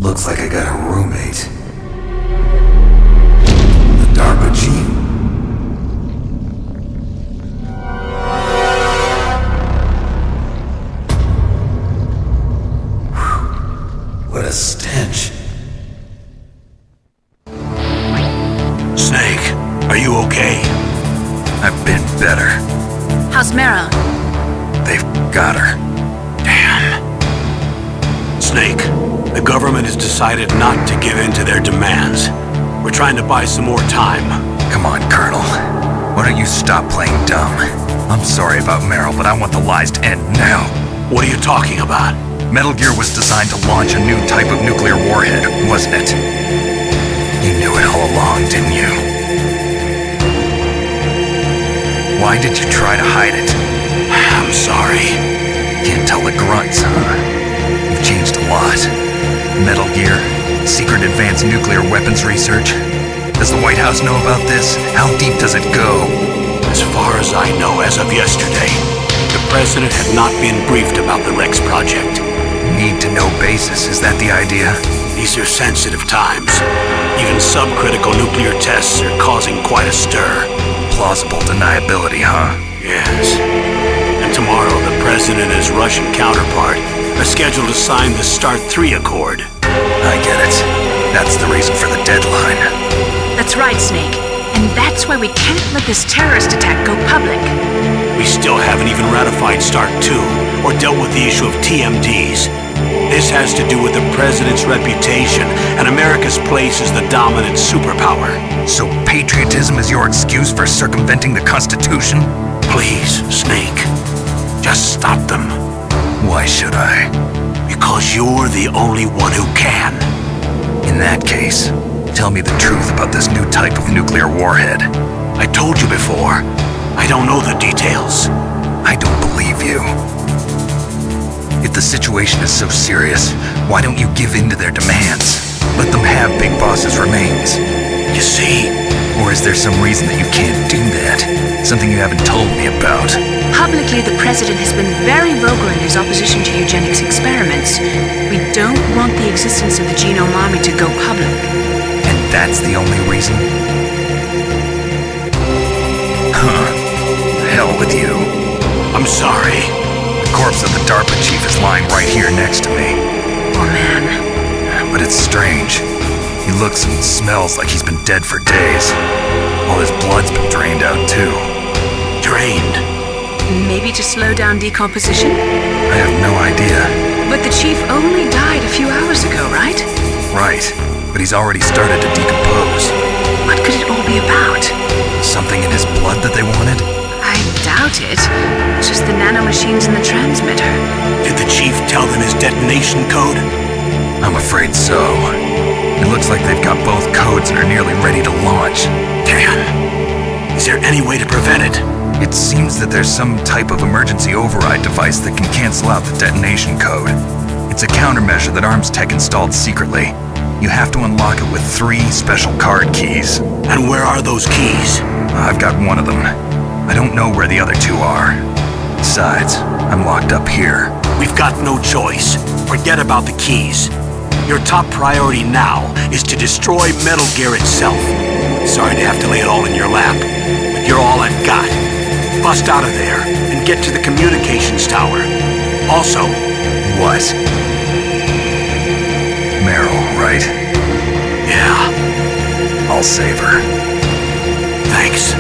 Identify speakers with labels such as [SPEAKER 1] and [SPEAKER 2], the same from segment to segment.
[SPEAKER 1] Looks like I got a roommate. The DARPA Chief. What a stench.
[SPEAKER 2] Snake, are you okay?
[SPEAKER 3] I've been better.
[SPEAKER 4] How's Meryl?
[SPEAKER 3] They've got her.
[SPEAKER 2] Damn. Snake, the government has decided not to give in to their demands. We're trying to buy some more time.
[SPEAKER 3] Come on, Colonel. Why don't you stop playing dumb? I'm sorry about Meryl, but I want the lies to end now.
[SPEAKER 2] What are you talking about?
[SPEAKER 3] Metal Gear was designed to launch a new type of nuclear warhead, wasn't it? You knew it all along, didn't you? Why did you try to hide it?
[SPEAKER 2] I'm sorry.
[SPEAKER 3] Can't tell the grunts, huh? You've changed a lot. Metal Gear, secret advanced nuclear weapons research. Does the White House know about this? How deep does it go?
[SPEAKER 2] As far as I know, as of yesterday, the president had not been briefed about the Rex project.
[SPEAKER 3] Need-to-know basis, is that the idea?
[SPEAKER 2] These are sensitive times. Even subcritical nuclear tests are causing quite a stir.
[SPEAKER 3] Plausible deniability, huh?
[SPEAKER 2] Yes. And tomorrow, the president and his Russian counterpart are scheduled to sign the START 3 Accord.
[SPEAKER 3] I get it. That's the reason for the deadline.
[SPEAKER 4] That's right, Snake. And that's why we can't let this terrorist attack go public.
[SPEAKER 2] We still haven't even ratified START 2 or dealt with the issue of TMDs. This has to do with the president's reputation and America's place as the dominant superpower.
[SPEAKER 3] So patriotism is your excuse for circumventing the Constitution?
[SPEAKER 2] Please, Snake, just stop them.
[SPEAKER 3] Why should I?
[SPEAKER 2] Because you're the only one who can.
[SPEAKER 3] In that case, tell me the truth about this new type of nuclear warhead.
[SPEAKER 2] I told you before, I don't know the details.
[SPEAKER 3] I don't believe you. If the situation is so serious, why don't you give in to their demands? Let them have Big Boss's remains.
[SPEAKER 2] You see?
[SPEAKER 3] Or is there some reason that you can't do that? Something you haven't told me about?
[SPEAKER 4] Publicly, the president has been very vocal in his opposition to eugenics experiments. We don't want the existence of the Genome Army to go public.
[SPEAKER 3] And that's the only reason? Huh. Hell with you.
[SPEAKER 2] I'm sorry.
[SPEAKER 3] The corpse of the DARPA chief is lying right here next to me.
[SPEAKER 4] Oh, man.
[SPEAKER 3] But it's strange. He looks and smells like he's been dead for days. All his blood's been drained out, too.
[SPEAKER 2] Drained?
[SPEAKER 4] Maybe to slow down decomposition?
[SPEAKER 3] I have no idea.
[SPEAKER 4] But the chief only died a few hours ago, right?
[SPEAKER 3] Right. But he's already started to decompose.
[SPEAKER 4] What could it all be about?
[SPEAKER 3] Something in his blood that they wanted?
[SPEAKER 4] I doubt it. Just the nanomachines in the transmitter.
[SPEAKER 2] Did the chief tell them his detonation code?
[SPEAKER 3] I'm afraid so. It looks like they've got both codes and are nearly ready to launch.
[SPEAKER 2] Damn. Is there any way to prevent it?
[SPEAKER 3] It seems that there's some type of emergency override device that can cancel out the detonation code. It's a countermeasure that Arms Tech installed secretly. You have to unlock it with 3 special card keys.
[SPEAKER 2] And where are those keys?
[SPEAKER 3] I've got one of them. I don't know where the other 2 are. Besides, I'm locked up here.
[SPEAKER 2] We've got no choice. Forget about the keys. Your top priority now is to destroy Metal Gear itself. Sorry to have to lay it all in your lap, but you're all I've got. Bust out of there and get to the communications tower. Also...
[SPEAKER 3] What? Meryl, right?
[SPEAKER 2] Yeah.
[SPEAKER 3] I'll save her.
[SPEAKER 2] Thanks.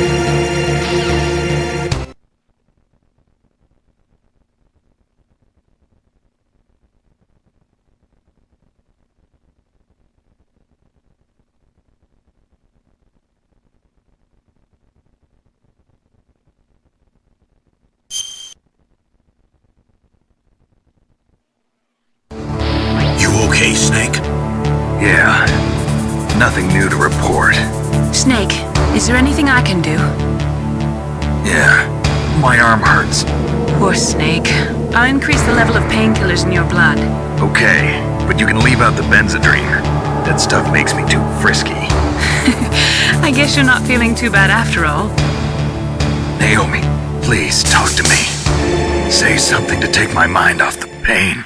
[SPEAKER 2] Okay, Snake?
[SPEAKER 3] Yeah. Nothing new to report.
[SPEAKER 4] Snake, is there anything I can do?
[SPEAKER 3] Yeah. My arm hurts.
[SPEAKER 4] Poor Snake. I'll increase the level of painkillers in your blood.
[SPEAKER 3] Okay, but you can leave out the Benzedrine. That stuff makes me too frisky.
[SPEAKER 4] I guess you're not feeling too bad after all.
[SPEAKER 3] Naomi, please talk to me. Say something to take my mind off the pain.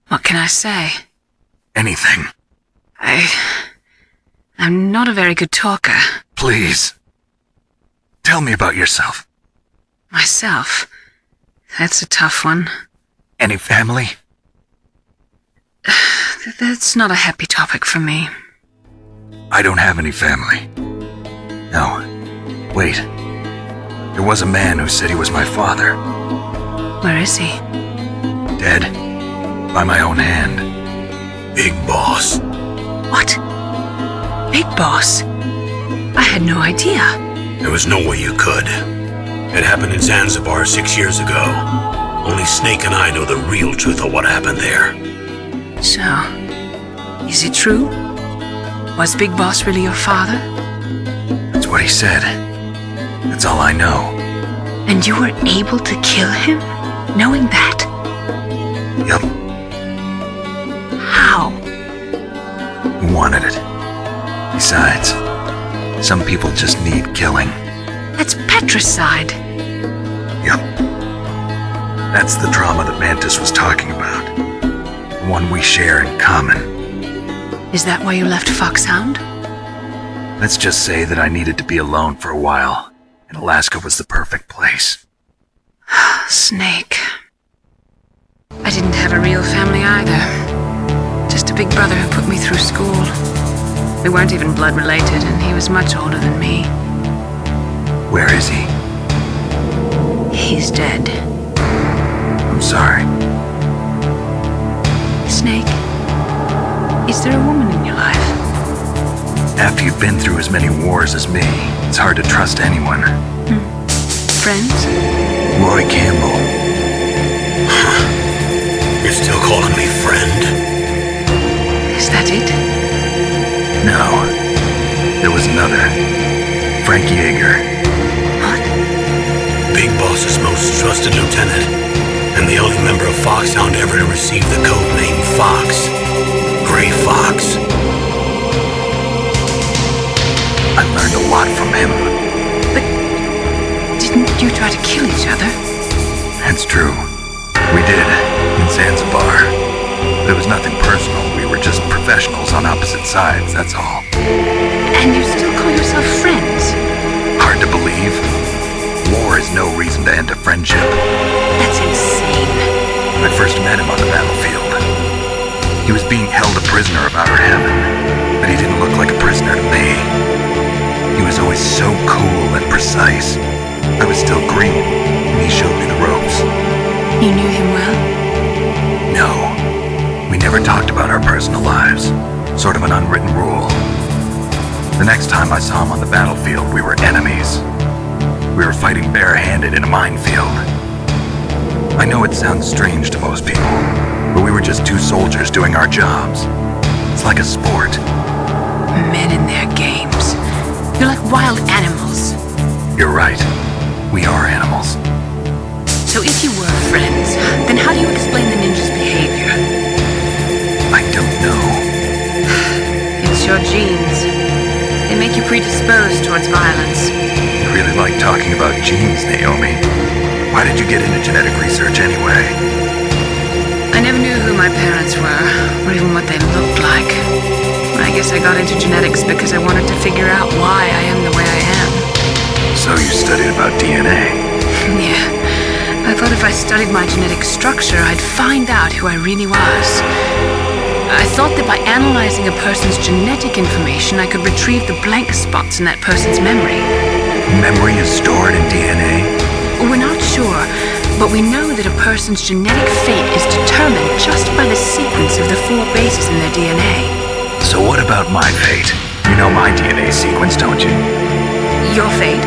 [SPEAKER 4] What can I say?
[SPEAKER 3] Anything.
[SPEAKER 4] I'm not a very good talker.
[SPEAKER 3] Please. Tell me about yourself.
[SPEAKER 4] Myself? That's a tough one.
[SPEAKER 3] Any family?
[SPEAKER 4] That's not a happy topic for me.
[SPEAKER 3] I don't have any family. No. Wait. There was a man who said he was my father.
[SPEAKER 4] Where is he?
[SPEAKER 3] Dead. By my own hand.
[SPEAKER 2] Big Boss.
[SPEAKER 4] What? Big Boss? I had no idea.
[SPEAKER 2] There was no way you could. It happened in Zanzibar 6 years ago. Only Snake and I know the real truth of what happened there.
[SPEAKER 4] So, is it true? Was Big Boss really your father?
[SPEAKER 3] That's what he said. That's all I know.
[SPEAKER 4] And you were able to kill him, knowing that?
[SPEAKER 3] Yup.
[SPEAKER 4] How?
[SPEAKER 3] He wanted it. Besides, some people just need killing.
[SPEAKER 4] That's patricide.
[SPEAKER 3] Yup. That's the trauma that Mantis was talking about. The one we share in common.
[SPEAKER 4] Is that why you left Foxhound?
[SPEAKER 3] Let's just say that I needed to be alone for a while, and Alaska was the perfect place.
[SPEAKER 4] Snake. I didn't have a real family either. Just a big brother who put me through school. We weren't even blood related, and he was much older than me.
[SPEAKER 3] Where is he?
[SPEAKER 4] He's dead.
[SPEAKER 3] I'm sorry.
[SPEAKER 4] Snake, is there a woman in your life?
[SPEAKER 3] After you've been through as many wars as me, it's hard to trust anyone.
[SPEAKER 4] Friends?
[SPEAKER 3] Roy Campbell.
[SPEAKER 2] You're still calling me friend?
[SPEAKER 4] Is that it?
[SPEAKER 3] No. There was another. Frank Yeager.
[SPEAKER 4] What?
[SPEAKER 2] Big Boss's most trusted lieutenant, and the only member of Foxhound ever to receive the codename Fox. Gray Fox.
[SPEAKER 3] I learned a lot from him.
[SPEAKER 4] But didn't you try to kill each other?
[SPEAKER 3] That's true. We did, in Zanzibar. There was nothing personal. We were just professionals on opposite sides, that's all.
[SPEAKER 4] And you still call yourself friends?
[SPEAKER 3] Hard to believe. War is no reason to end a friendship.
[SPEAKER 4] That's insane.
[SPEAKER 3] I first met him on the battlefield. He was being held a prisoner of outer heaven, but he didn't look like a prisoner to me. He was always so cool and precise. I was still green, and he showed me the ropes.
[SPEAKER 4] You knew him well?
[SPEAKER 3] No, we never talked about our personal lives. Sort of an unwritten rule. The next time I saw him on the battlefield, we were enemies. We were fighting barehanded in a minefield. I know it sounds strange to most people, but we were just two soldiers doing our jobs. It's like a sport.
[SPEAKER 4] Men in their games. You're like wild animals.
[SPEAKER 3] You're right. We are animals.
[SPEAKER 4] So if you were friends, then how do you explain the ninja's behavior?
[SPEAKER 3] I don't know.
[SPEAKER 4] It's your genes. They make you predisposed towards violence.
[SPEAKER 3] You really like talking about genes, Naomi. Why did you get into genetic research anyway?
[SPEAKER 4] I never knew who my parents were, or even what they looked like. I guess I got into genetics because I wanted to figure out why I am the way I am.
[SPEAKER 3] So you studied about DNA?
[SPEAKER 4] Yeah. I thought if I studied my genetic structure, I'd find out who I really was. I thought that by analyzing a person's genetic information, I could retrieve the blank spots in that person's memory.
[SPEAKER 3] Memory is stored in DNA?
[SPEAKER 4] We're not sure, but we know that a person's genetic fate is determined just by the sequence of the 4 bases in their DNA.
[SPEAKER 3] So what about my fate? You know my DNA sequence, don't you?
[SPEAKER 4] Your fate?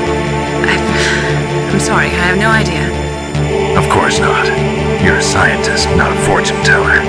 [SPEAKER 4] I'm sorry, I have no idea.
[SPEAKER 3] Of course not. You're a scientist, not a fortune teller.